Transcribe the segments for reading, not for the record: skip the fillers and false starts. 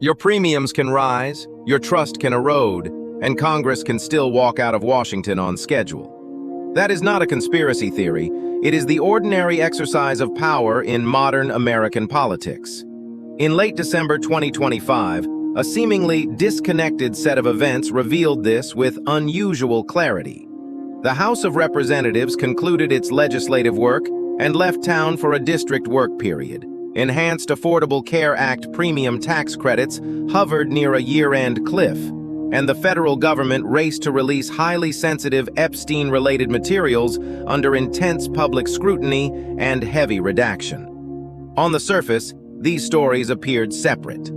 Your premiums can rise, your trust can erode, and Congress can still walk out of Washington on schedule. That is not a conspiracy theory. It is the ordinary exercise of power in modern American politics. In late December 2025, a seemingly disconnected set of events revealed this with unusual clarity. The House of Representatives concluded its legislative work and left town for a district work period. Enhanced Affordable Care Act premium tax credits hovered near a year-end cliff, and the federal government raced to release highly sensitive Epstein-related materials under intense public scrutiny and heavy redaction. On the surface, these stories appeared separate.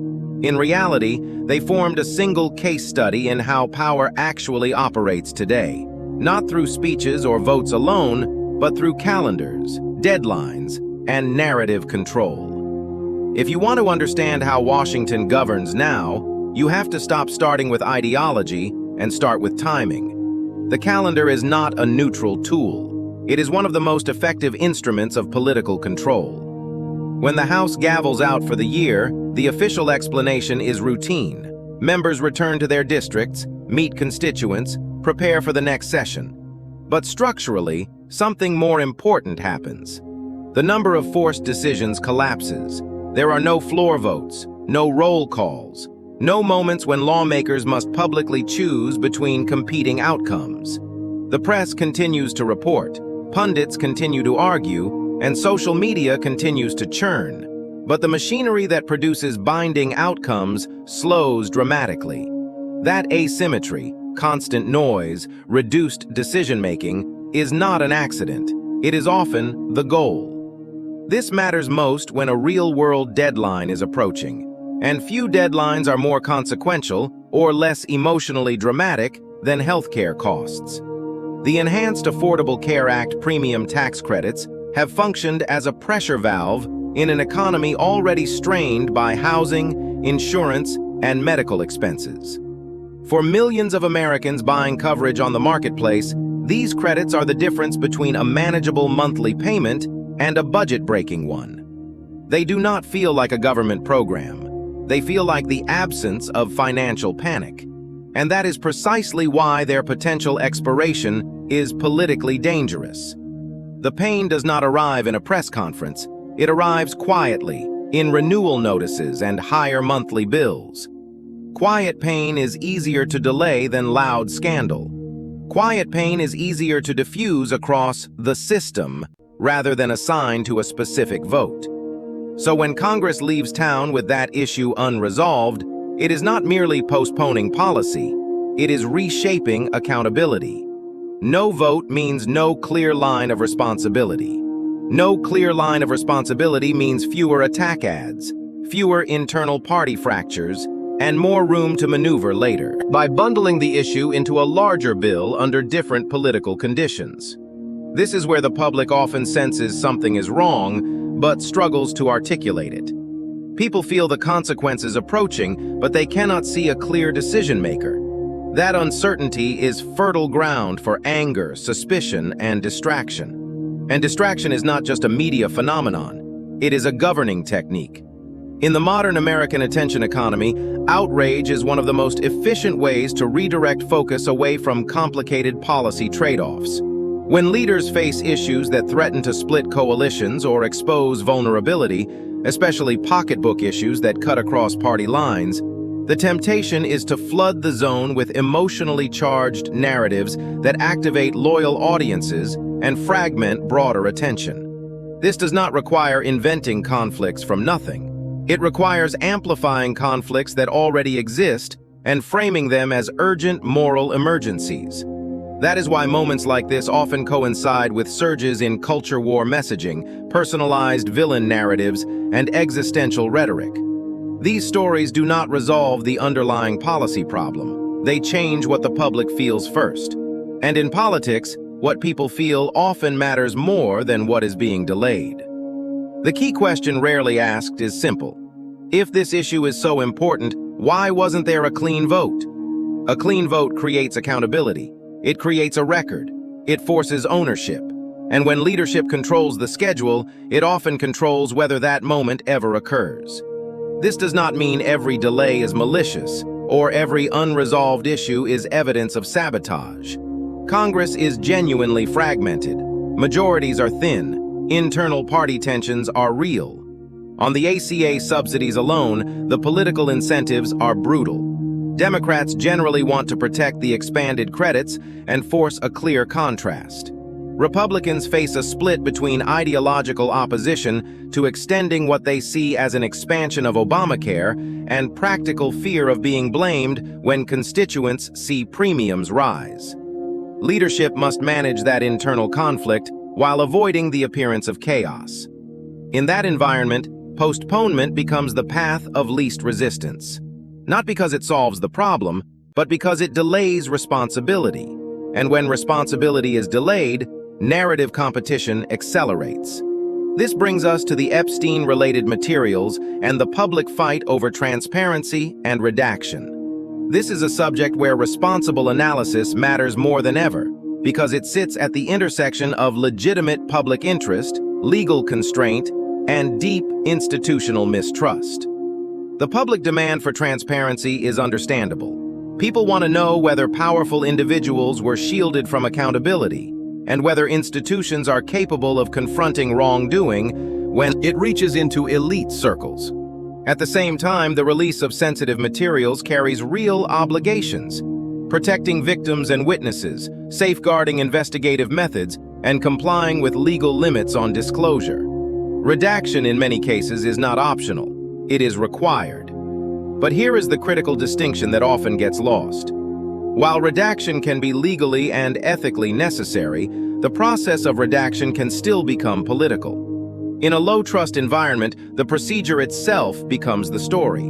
In reality, they formed a single case study in how power actually operates today, not through speeches or votes alone, but through calendars, deadlines, and narrative control. If you want to understand how Washington governs now, you have to stop starting with ideology and start with timing. The calendar is not a neutral tool. It is one of the most effective instruments of political control. When the House gavels out for the year, the official explanation is routine. Members return to their districts, meet constituents, prepare for the next session. But structurally, something more important happens. The number of forced decisions collapses. There are no floor votes, no roll calls, no moments when lawmakers must publicly choose between competing outcomes. The press continues to report, pundits continue to argue, and social media continues to churn. But the machinery that produces binding outcomes slows dramatically. That asymmetry, constant noise, reduced decision-making, is not an accident. It is often the goal. This matters most when a real-world deadline is approaching, and few deadlines are more consequential or less emotionally dramatic than healthcare costs. The Enhanced Affordable Care Act premium tax credits have functioned as a pressure valve in an economy already strained by housing, insurance, and medical expenses. For millions of Americans buying coverage on the marketplace, these credits are the difference between a manageable monthly payment and a budget-breaking one. They do not feel like a government program. They feel like the absence of financial panic. And that is precisely why their potential expiration is politically dangerous. The pain does not arrive in a press conference. It arrives quietly, in renewal notices and higher monthly bills. Quiet pain is easier to delay than loud scandal. Quiet pain is easier to diffuse across the system rather than assigned to a specific vote. So when Congress leaves town with that issue unresolved, it is not merely postponing policy, it is reshaping accountability. No vote means no clear line of responsibility. No clear line of responsibility means fewer attack ads, fewer internal party fractures, and more room to maneuver later, by bundling the issue into a larger bill under different political conditions. This is where the public often senses something is wrong, but struggles to articulate it. People feel the consequences approaching, but they cannot see a clear decision-maker. That uncertainty is fertile ground for anger, suspicion, and distraction. And distraction is not just a media phenomenon, it is a governing technique. In the modern American attention economy, outrage is one of the most efficient ways to redirect focus away from complicated policy trade-offs. When leaders face issues that threaten to split coalitions or expose vulnerability, especially pocketbook issues that cut across party lines, the temptation is to flood the zone with emotionally charged narratives that activate loyal audiences and fragment broader attention. This does not require inventing conflicts from nothing. It requires amplifying conflicts that already exist and framing them as urgent moral emergencies. That is why moments like this often coincide with surges in culture war messaging, personalized villain narratives, and existential rhetoric. These stories do not resolve the underlying policy problem. They change what the public feels first. And in politics, what people feel often matters more than what is being delayed. The key question rarely asked is simple. If this issue is so important, why wasn't there a clean vote? A clean vote creates accountability. It creates a record. It forces ownership. And when leadership controls the schedule, it often controls whether that moment ever occurs. This does not mean every delay is malicious or every unresolved issue is evidence of sabotage. Congress is genuinely fragmented. Majorities are thin. Internal party tensions are real. On the ACA subsidies alone, the political incentives are brutal. Democrats generally want to protect the expanded credits and force a clear contrast. Republicans face a split between ideological opposition to extending what they see as an expansion of Obamacare and practical fear of being blamed when constituents see premiums rise. Leadership must manage that internal conflict while avoiding the appearance of chaos. In that environment, postponement becomes the path of least resistance. Not because it solves the problem, but because it delays responsibility. And when responsibility is delayed, narrative competition accelerates. This brings us to the Epstein-related materials and the public fight over transparency and redaction. This is a subject where responsible analysis matters more than ever, because it sits at the intersection of legitimate public interest, legal constraint, and deep institutional mistrust. The public demand for transparency is understandable. People want to know whether powerful individuals were shielded from accountability, and whether institutions are capable of confronting wrongdoing when it reaches into elite circles. At the same time, the release of sensitive materials carries real obligations, protecting victims and witnesses, safeguarding investigative methods, and complying with legal limits on disclosure. Redaction in many cases is not optional. It is required. But here is the critical distinction that often gets lost. While redaction can be legally and ethically necessary, the process of redaction can still become political. In a low-trust environment, the procedure itself becomes the story.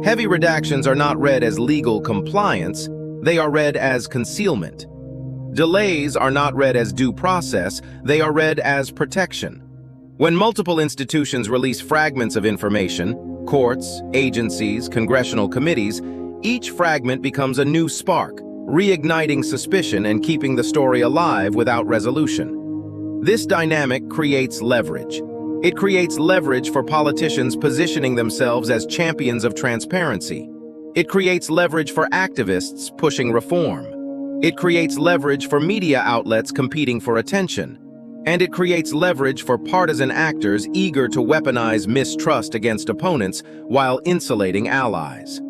Heavy redactions are not read as legal compliance, they are read as concealment. Delays are not read as due process, they are read as protection. When multiple institutions release fragments of information, courts, agencies, congressional committees, each fragment becomes a new spark, reigniting suspicion and keeping the story alive without resolution. This dynamic creates leverage. It creates leverage for politicians positioning themselves as champions of transparency. It creates leverage for activists pushing reform. It creates leverage for media outlets competing for attention. And it creates leverage for partisan actors eager to weaponize mistrust against opponents while insulating allies.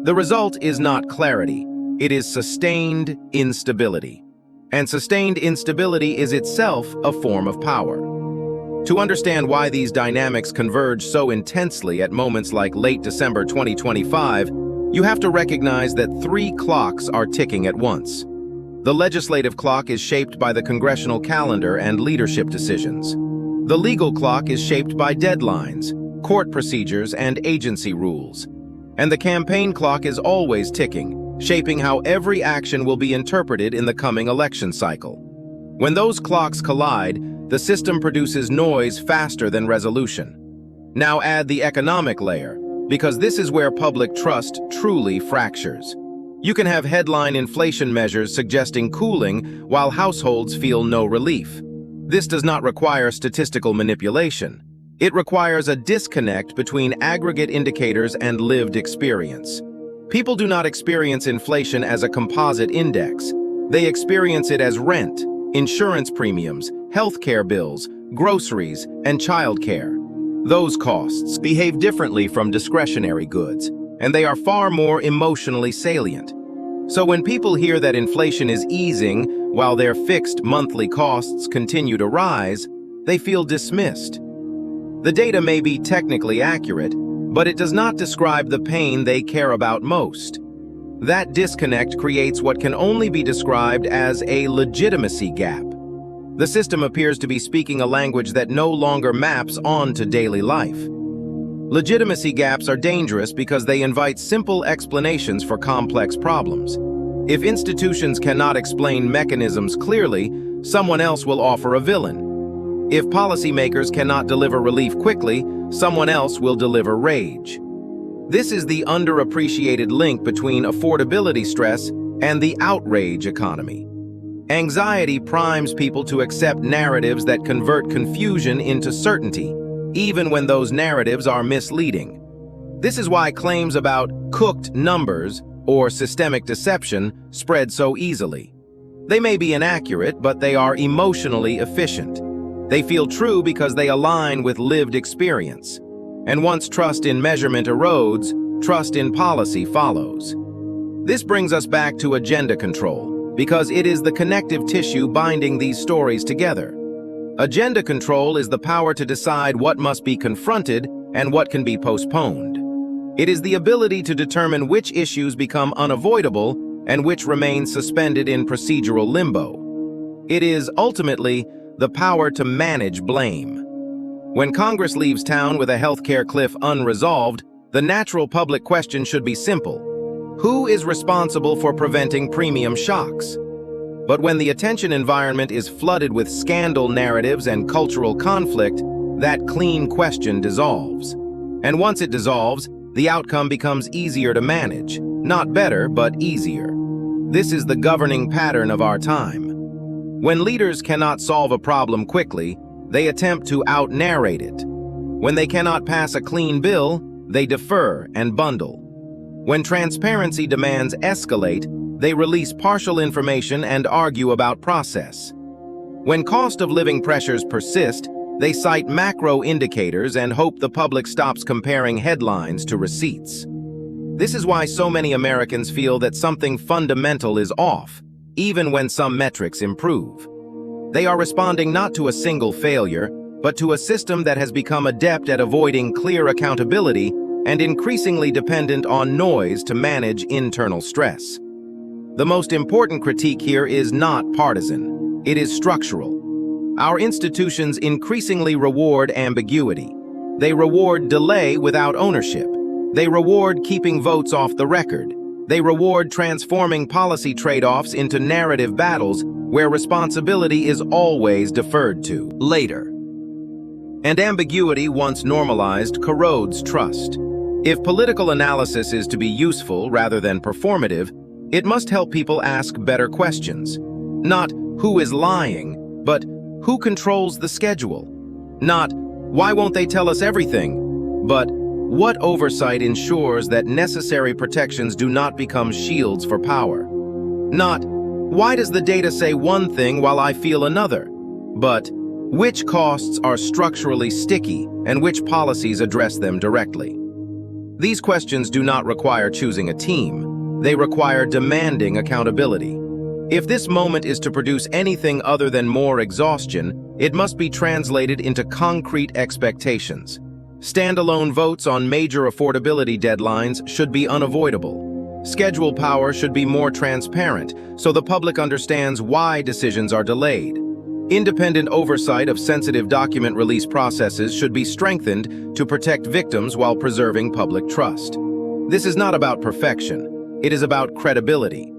The result is not clarity, it is sustained instability. And sustained instability is itself a form of power. To understand why these dynamics converge so intensely at moments like late December 2025, you have to recognize that three clocks are ticking at once. The legislative clock is shaped by the congressional calendar and leadership decisions. The legal clock is shaped by deadlines, court procedures, and agency rules. And the campaign clock is always ticking, shaping how every action will be interpreted in the coming election cycle. When those clocks collide, the system produces noise faster than resolution. Now add the economic layer, because this is where public trust truly fractures. You can have headline inflation measures suggesting cooling while households feel no relief. This does not require statistical manipulation. It requires a disconnect between aggregate indicators and lived experience. People do not experience inflation as a composite index. They experience it as rent, insurance premiums, healthcare bills, groceries, and childcare. Those costs behave differently from discretionary goods, and they are far more emotionally salient. So when people hear that inflation is easing while their fixed monthly costs continue to rise, they feel dismissed. The data may be technically accurate, but it does not describe the pain they care about most. That disconnect creates what can only be described as a legitimacy gap. The system appears to be speaking a language that no longer maps onto daily life. Legitimacy gaps are dangerous because they invite simple explanations for complex problems. If institutions cannot explain mechanisms clearly, someone else will offer a villain. If policymakers cannot deliver relief quickly, someone else will deliver rage. This is the underappreciated link between affordability stress and the outrage economy. Anxiety primes people to accept narratives that convert confusion into certainty, even when those narratives are misleading. This is why claims about cooked numbers or systemic deception spread so easily. They may be inaccurate, but they are emotionally efficient. They feel true because they align with lived experience. And once trust in measurement erodes, trust in policy follows. This brings us back to agenda control, because it is the connective tissue binding these stories together. Agenda control is the power to decide what must be confronted and what can be postponed. It is the ability to determine which issues become unavoidable and which remain suspended in procedural limbo. It is, ultimately, the power to manage blame. When Congress leaves town with a healthcare cliff unresolved, the natural public question should be simple: who is responsible for preventing premium shocks? But when the attention environment is flooded with scandal narratives and cultural conflict, that clean question dissolves. And once it dissolves, the outcome becomes easier to manage. Not better, but easier. This is the governing pattern of our time. When leaders cannot solve a problem quickly, they attempt to out-narrate it. When they cannot pass a clean bill, they defer and bundle. When transparency demands escalate, they release partial information and argue about process. When cost of living pressures persist, they cite macro indicators and hope the public stops comparing headlines to receipts. This is why so many Americans feel that something fundamental is off, even when some metrics improve. They are responding not to a single failure, but to a system that has become adept at avoiding clear accountability and increasingly dependent on noise to manage internal stress. The most important critique here is not partisan. It is structural. Our institutions increasingly reward ambiguity. They reward delay without ownership. They reward keeping votes off the record. They reward transforming policy trade-offs into narrative battles where responsibility is always deferred to later. And ambiguity, once normalized, corrodes trust. If political analysis is to be useful rather than performative, it must help people ask better questions. Not who is lying, but who controls the schedule? Not why won't they tell us everything, but what oversight ensures that necessary protections do not become shields for power? Not why does the data say one thing while I feel another, but which costs are structurally sticky and which policies address them directly? These questions do not require choosing a team. They require demanding accountability. If this moment is to produce anything other than more exhaustion, it must be translated into concrete expectations. Standalone votes on major affordability deadlines should be unavoidable. Schedule power should be more transparent, so the public understands why decisions are delayed. Independent oversight of sensitive document release processes should be strengthened to protect victims while preserving public trust. This is not about perfection. It is about credibility.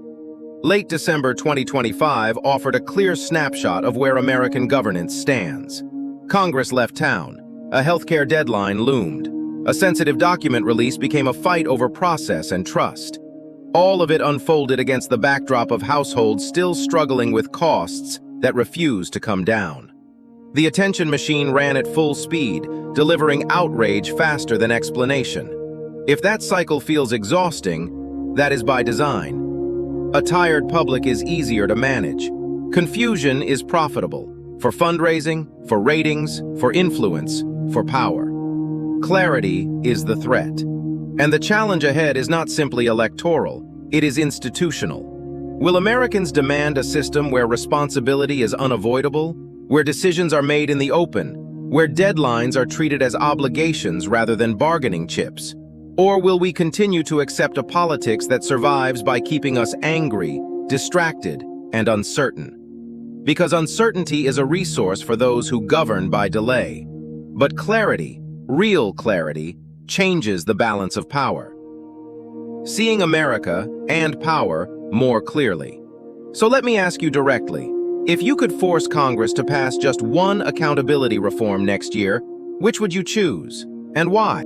Late December 2025 offered a clear snapshot of where American governance stands. Congress left town. A healthcare deadline loomed. A sensitive document release became a fight over process and trust. All of it unfolded against the backdrop of households still struggling with costs that refused to come down. The attention machine ran at full speed, delivering outrage faster than explanation. If that cycle feels exhausting, that is by design. A tired public is easier to manage. Confusion is profitable for fundraising, for ratings, for influence, for power. Clarity is the threat. And the challenge ahead is not simply electoral, it is institutional. Will Americans demand a system where responsibility is unavoidable, where decisions are made in the open, where deadlines are treated as obligations rather than bargaining chips? Or will we continue to accept a politics that survives by keeping us angry, distracted, and uncertain? Because uncertainty is a resource for those who govern by delay. But clarity, real clarity, changes the balance of power. Seeing America and power more clearly. So let me ask you directly, if you could force Congress to pass just one accountability reform next year, which would you choose, and why?